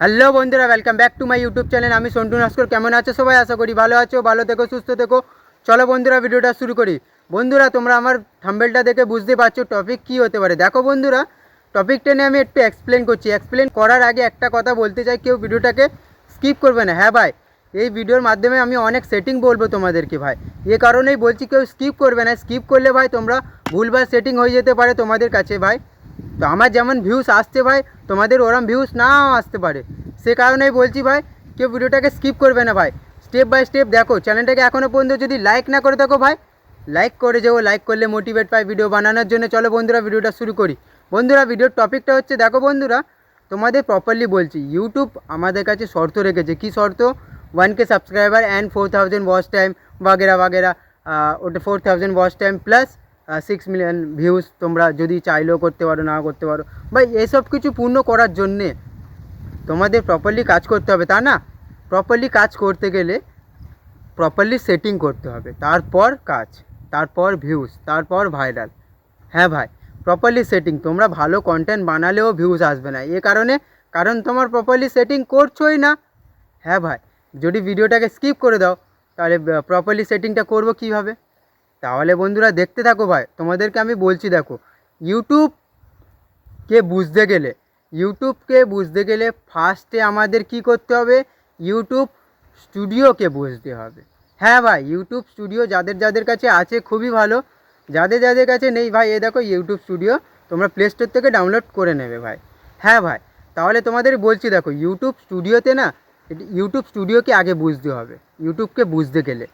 Hello বন্ধুরা, welcome back to my YouTube channel. আমি সন্টু নস্কর। কেমন আছো সবাই? আশা করি ভালো আছো, ভালো থেকো, সুস্থ থেকো। চলো বন্ধুরা, ভিডিওটা শুরু করি। বন্ধুরা, তোমরা আমার থাম্বনেলটা দেখে বুঝতে পারছো টপিক কী হতে পারে। দেখো বন্ধুরা, টপিকটা নিয়ে আমি একটু এক্সপ্লেন করছি। এক্সপ্লেন করার আগে একটা কথা বলতে চাই, কেউ ভিডিওটাকে স্কিপ করবে না। হ্যাঁ ভাই, এই ভিডিওর মাধ্যমে আমি অনেক সেটিং বলবো তোমাদেরকে ভাই। এ কারণেই বলছি কেউ স্কিপ করবে না। স্কিপ করলে ভাই তোমরা ভুলভাল সেটিং হয়ে যেতে পারে তোমাদের কাছে ভাই। তো আমার যেমন ভিউস আসছে ভাই, তোমাদের ওরম ভিউস নাও আসতে পারে। সে কারণেই বলছি ভাই, কেউ ভিডিওটাকে স্কিপ করবে না ভাই। স্টেপ বাই স্টেপ দেখো। চ্যানেলটাকে এখনও পর্যন্ত যদি লাইক না করে থাকো ভাই, লাইক করে যাও। লাইক করলে মোটিভেট পাই ভিডিও বানানোর জন্য। চলো বন্ধুরা, ভিডিওটা শুরু করি। বন্ধুরা, ভিডিওর টপিকটা হচ্ছে, দেখো বন্ধুরা, তোমাদের প্রপারলি বলছি, ইউটিউব আমাদের কাছে শর্ত রেখেছে। কি শর্ত? 1K subscriber and 4000 watch time বাগেরা বাগেরা। ওটা 4000 watch time plus 6 million views. তোমরা যদি চাইলেও করতে পারো, না করতে পারো ভাই। এসব কিছু পূর্ণ করার জন্যে তোমাদের প্রপারলি কাজ করতে হবে, তা না? প্রপারলি কাজ করতে গেলে প্রপারলি সেটিং করতে হবে, তারপর কাজ, তারপর ভিউজ, তারপর ভাইরাল। হ্যাঁ ভাই, প্রপারলি সেটিং। তোমরা ভালো কন্টেন্ট বানালেও ভিউজ আসবে না। কারণ তোমার প্রপারলি সেটিং করছোই না। হ্যাঁ ভাই, যদি ভিডিওটাকে স্কিপ করে দাও, তাহলে প্রপারলি সেটিংটা করবো কীভাবে? তাহলে বন্ধুরা দেখতে থাকো ভাই। তোমাদেরকে আমি বলছি, দেখো, ইউটিউবকে বুঝতে গেলে ফার্স্টে আমাদের কি করতে হবে? ইউটিউব স্টুডিওকে বুঝতে হবে। হ্যাঁ ভাই, ইউটিউব স্টুডিও যাদের যাদের কাছে আছে খুবই ভালো। যাদের যাদের কাছে নেই ভাই, এ দেখো ইউটিউব স্টুডিও তোমরা প্লে স্টোর থেকে ডাউনলোড করে নেবে ভাই। হ্যাঁ ভাই, তাহলে তোমাদের বলছি, দেখো, ইউটিউব স্টুডিওতে না, ইউটিউব স্টুডিওকে আগে বুঝতে হবে। ইউটিউবকে বুঝতে গেলে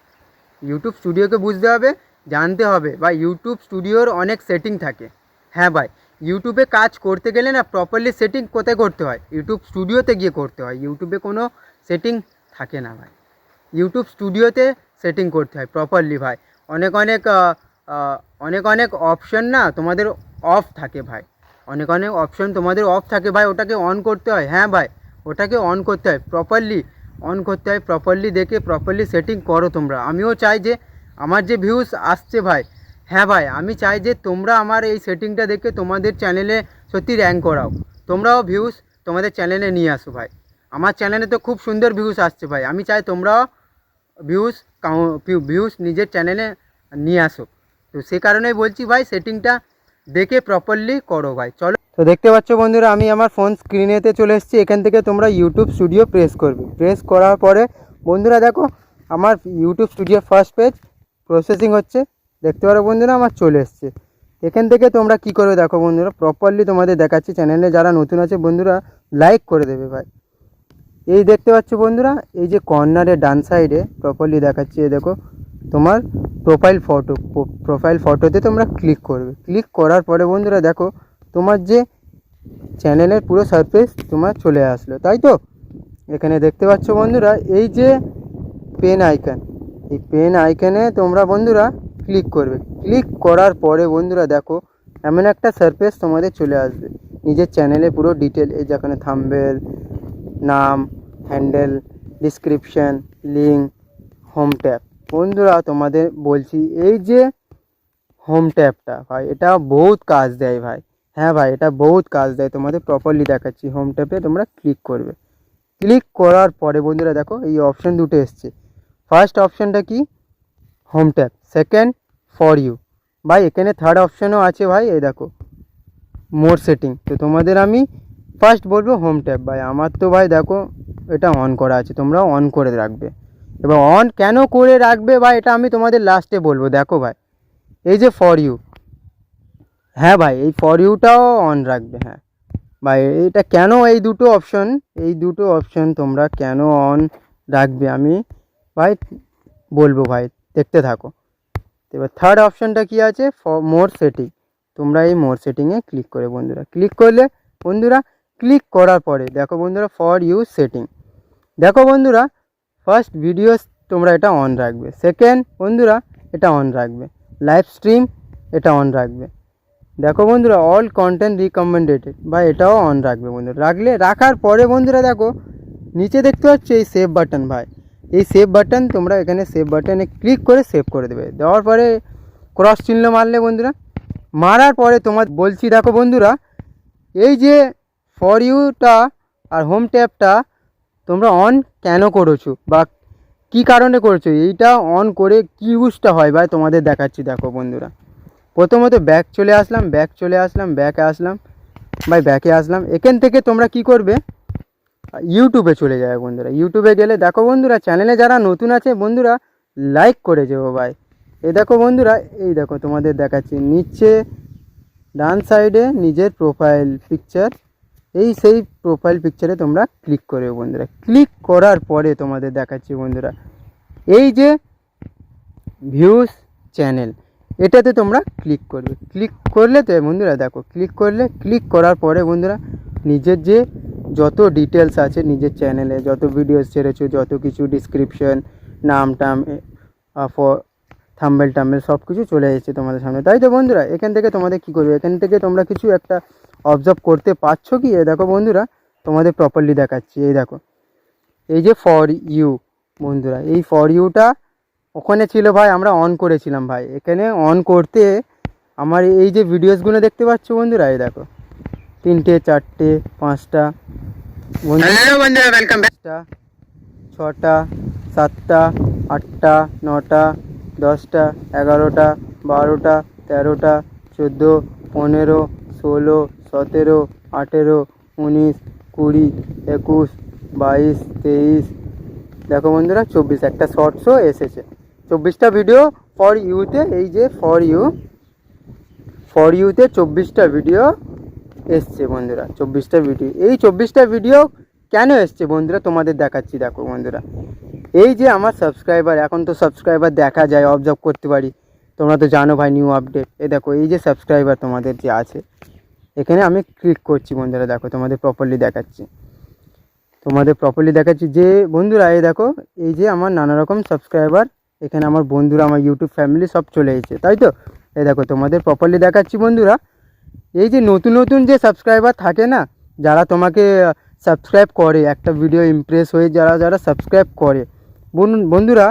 ইউটিউব স্টুডিওকে বুঝতে হবে, জানতে হবে বা ইউটিউব স্টুডিওর অনেক সেটিং থাকে। হ্যাঁ ভাই, ইউটিউবে কাজ করতে গেলে না প্রপারলি সেটিং কোথায় করতে হয়? ইউটিউব স্টুডিওতে গিয়ে করতে হয়। ইউটিউবে কোনো সেটিং থাকে না ভাই, ইউটিউব স্টুডিওতে সেটিং করতে হয় প্রপারলি ভাই। অনেক অনেক অনেক অনেক অপশন না তোমাদের অফ থাকে ভাই। অনেক অনেক অপশন তোমাদের অফ থাকে ভাই, ওটাকে অন করতে হয়। হ্যাঁ ভাই, ওটাকে অন করতে হয়, প্রপারলি অন করতে হয়। প্রপারলি দেখে প্রপারলি সেটিং করো তোমরা। আমিও চাই যে আমার যে ভিউজ আসছে ভাই, হ্যাঁ ভাই, আমি চাই যে তোমরা আমার এই সেটিংটা দেখে তোমাদের চ্যানেলে সত্যি র্যাঙ্ক করাও। তোমরাও ভিউজ তোমাদের চ্যানেলে নিয়ে আসো ভাই। আমার চ্যানেলে তো খুব সুন্দর ভিউজ আসছে ভাই। আমি চাই তোমরাও ভিউজ ভিউজ নিজের চ্যানেলে নিয়ে আসো। তো সে কারণেই বলছি ভাই, সেটিংটা দেখে প্রপারলি করো ভাই। চলো, তো দেখতে পাচ্ছ বন্ধুরা, আমি আমার ফোন স্ক্রিনেতে চলে এসেছি। এখান থেকে তোমরা ইউটিউব স্টুডিও প্রেস করবে। প্রেস করার পরে বন্ধুরা দেখো, আমার YouTube studio first page processing হচ্ছে। দেখতে পারো বন্ধুরা, আমার চলে এসছে। এখান থেকে তোমরা কি করবে দেখো বন্ধুরা, প্রপারলি তোমাদের দেখাচ্ছি। চ্যানেলে যারা নতুন আছে বন্ধুরা, লাইক করে দেবে ভাই। এই দেখতে পাচ্ছ বন্ধুরা, এই যে কর্নারে ডান সাইডে প্রপারলি দেখাচ্ছি, এই দেখো তোমার প্রোফাইল ফটোতে তোমরা ক্লিক করবে। ক্লিক করার পরে বন্ধুরা দেখো, তোমার যে চ্যানেলের পুরো সারফেস তোমার চলে আসলো, তাই তো? এখানে দেখতে পাচ্ছ বন্ধুরা, এই যে পেন আইকন, এই পেন আইকনে তোমরা বন্ধুরা ক্লিক করবে। ক্লিক করার পরে বন্ধুরা দেখো, এমন একটা সারফেস তোমাদের চলে আসবে। নিজের চ্যানেলে পুরো ডিটেল, এই যেখানে থাম্বনেল, নাম, handle, description, link, home tab. বন্ধুরা তোমাদের বলছি, এই যে হোম ট্যাবটা ভাই, এটা বহুত কাজ দেয় ভাই। হ্যাঁ ভাই, এটা বহুত কাজ দেয়। তোমাদের প্রপারলি দেখাচ্ছি। হোম ট্যাবে তোমরা ক্লিক করবে। ক্লিক করার পরে বন্ধুরা দেখো, এই অপশান দুটো এসছে। ফার্স্ট অপশানটা কি? Home tab. Second, for you. ভাই এখানে থার্ড অপশানও আছে ভাই, এই দেখো মোর সেটিং। তো তোমাদের আমি ফার্স্ট বলবো হোম ট্যাব ভাই। আমার তো ভাই দেখো এটা অন করা আছে, তোমরাও অন করে রাখবে। এবার অন কেন করে রাখবে ভাই, এটা আমি তোমাদের লাস্টে বলবো। দেখো ভাই, এই যে ফর ইউ, হ্যাঁ ভাই, এই ফর ইউটাও অন রাখবে। হ্যাঁ ভাই, এটা কেন এই দুটো অপশন তোমরা কেন অন রাখবে আমি ভাই বলবো ভাই, দেখতে থাকো। এবার থার্ড অপশানটা কি আছে? মোর সেটিং। তোমরা এই মোর সেটিংয়ে ক্লিক করে বন্ধুরা, ক্লিক করলে বন্ধুরা, ক্লিক করার পরে দেখো বন্ধুরা, ফর ইউ সেটিং। দেখো বন্ধুরা, ফার্স্ট ভিডিওস তোমরা এটা অন রাখবে। সেকেন্ড বন্ধুরা, এটা অন রাখবে। লাইভ স্ট্রিম এটা অন রাখবে। দেখো বন্ধুরা, অল কন্টেন্ট রিকমেন্ডেড বা এটাও অন রাখবে বন্ধুরা। রাখার পরে বন্ধুরা দেখো, নিচে দেখতে পাচ্ছ এই সেভ বাটন ভাই। এই সেভ বাটন, তোমরা এখানে সেভ বাটনে ক্লিক করে সেভ করে দেবে। দেওয়ার পরে ক্রস চিহ্ন মারলে বন্ধুরা, মারার পরে তোমার বলছি দেখো বন্ধুরা, এই যে ফর ইউটা আর হোম ট্যাবটা তোমরা অন কেন করেছো বা কী কারণে করেছো, এইটা অন করে কী ইউজটা হয় ভাই তোমাদের দেখাচ্ছি। দেখো বন্ধুরা, প্রথমত ব্যাকে আসলাম ভাই, ব্যাকে আসলাম। এখান থেকে তোমরা কি করবে, ইউটিউবে চলে যাবে বন্ধুরা। ইউটিউবে গেলে দেখো বন্ধুরা, চ্যানেলে যারা নতুন আছে বন্ধুরা লাইক করে যাবো ভাই। এই দেখো বন্ধুরা, এই দেখো তোমাদের দেখাচ্ছি নিচে ডান সাইডে নিজের প্রোফাইল পিকচার, এই সেই প্রোফাইল পিকচারে তোমরা ক্লিক করবে বন্ধুরা। ক্লিক করার পরে তোমাদের দেখাচ্ছি বন্ধুরা, এই যে ভিউস চ্যানেল, এটাতে তোমরা ক্লিক করবে। ক্লিক করলে তো বন্ধুরা দেখো, ক্লিক করার পরে বন্ধুরা নিজের যে যত ডিটেলস আছে নিজের চ্যানেলে, যত ভিডিওস ছেড়েছো, যত কিছু ডিসক্রিপশন, নাম টাম, থাম্বেল টাম্বেল সব কিছু চলে এসেছে তোমাদের সামনে, তাই তো বন্ধুরা। এখান থেকে তোমাদের কী করবে, এখান থেকে তোমরা কিছু একটা অবজার্ভ করতে পারছো কি, এ দেখো বন্ধুরা তোমাদের প্রপারলি দেখাচ্ছি। এই দেখো, এই যে ফর ইউ বন্ধুরা, এই ফর ইউটা ওখানে ছিল ভাই, আমরা অন করেছিলাম ভাই। এখানে অন করতে আমার এই যে ভিডিওসগুলো দেখতে পাচ্ছ বন্ধুরা, এই দেখো 3টে 4টে 5টা বন্ধুরা, ওয়েলকাম ব্যাক, 6টা 7টা 8টা 9টা 10টা 11টা 12টা 13টা 14 15 16 17 18 19 20 21 22 23, দেখো বন্ধুরা 24, একটা শর্টসও এসেছে। 24টা ভিডিও ফর ইউতে, এই যে ফর ইউতে 24টা ভিডিও এসছে বন্ধুরা। 24টা ভিডিও, এই 24টা ভিডিও কেন এসছে বন্ধুরা তোমাদের দেখাচ্ছি। দেখো বন্ধুরা, এই যে আমার সাবস্ক্রাইবার, এখন তো সাবস্ক্রাইবার দেখা যায়, অবজার্ভ করতে পারি, তোমরা তো জানো ভাই নিউ আপডেট। এই দেখো, এই যে সাবস্ক্রাইবার তোমাদের যে আছে, এখানে আমি ক্লিক করছি বন্ধুরা। দেখো তোমাদের প্রপারলি দেখাচ্ছি যে বন্ধুরা, এই দেখো এই যে আমার নানা রকম সাবস্ক্রাইবার, এখানে আমার বন্ধুরা, আমার ইউটিউব ফ্যামিলি সব চলে এসেছে, তাই তো। এই দেখো তোমাদের প্রপারলি দেখাচ্ছি বন্ধুরা, এই যে নতুন নতুন যে সাবস্ক্রাইবার থাকে না, যারা তোমাকে সাবস্ক্রাইব করে, একটা ভিডিও ইমপ্রেস হয়ে যারা সাবস্ক্রাইব করে বন্ধুরা,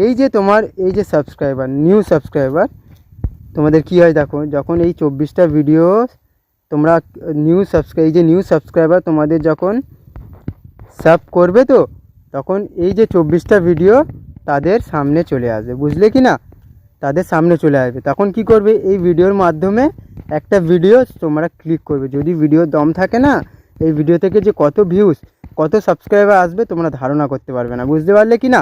এই যে তোমার এই যে সাবস্ক্রাইবার, নিউ সাবস্ক্রাইবার, তোমাদের কী হয় দেখো, যখন এই 24টা ভিডিও তোমরা নিউ সাবস্ক্রাইবার তোমাদের যখন সাব করবে, তো তখন এই যে 24টা ভিডিও তাদের সামনে চলে আসবে, বুঝলে কি না, তাদের সামনে চলে আসবে। তখন কি করবে, এই ভিডিওর মাধ্যমে একটা ভিডিও তোমরা ক্লিক করবে, যদি ভিডিওর দম থাকে না, এই ভিডিও থেকে যে কত ভিউজ, কত সাবস্ক্রাইবার আসবে তোমরা ধারণা করতে পারবে না, বুঝতে পারলে কি না।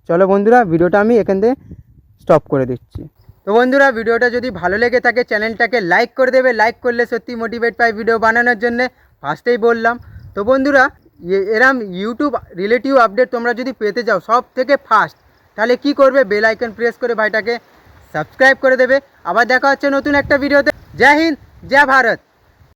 চলো বন্ধুরা, ভিডিওটা আমি এখান থেকে স্টপ করে দিচ্ছি। তো বন্ধুরা, ভিডিওটা যদি ভালো লেগে থাকে চ্যানেলটাকে লাইক করে দেবে, লাইক করলে সত্যি মোটিভেট পাই ভিডিও বানানোর জন্যে, ফার্স্টেই বললাম। তো বন্ধুরা, এরম ইউটিউব রিলেটিভ আপডেট তোমরা যদি পেতে যাও সব থেকে ফার্স্ট, তাহলে কি করবে, বেল আইকন প্রেস করে ভাইটাকে সাবস্ক্রাইব করে দেবে। আবার দেখা হচ্ছে নতুন একটা ভিডিওতে। জয় হিন্দ, জয় ভারত।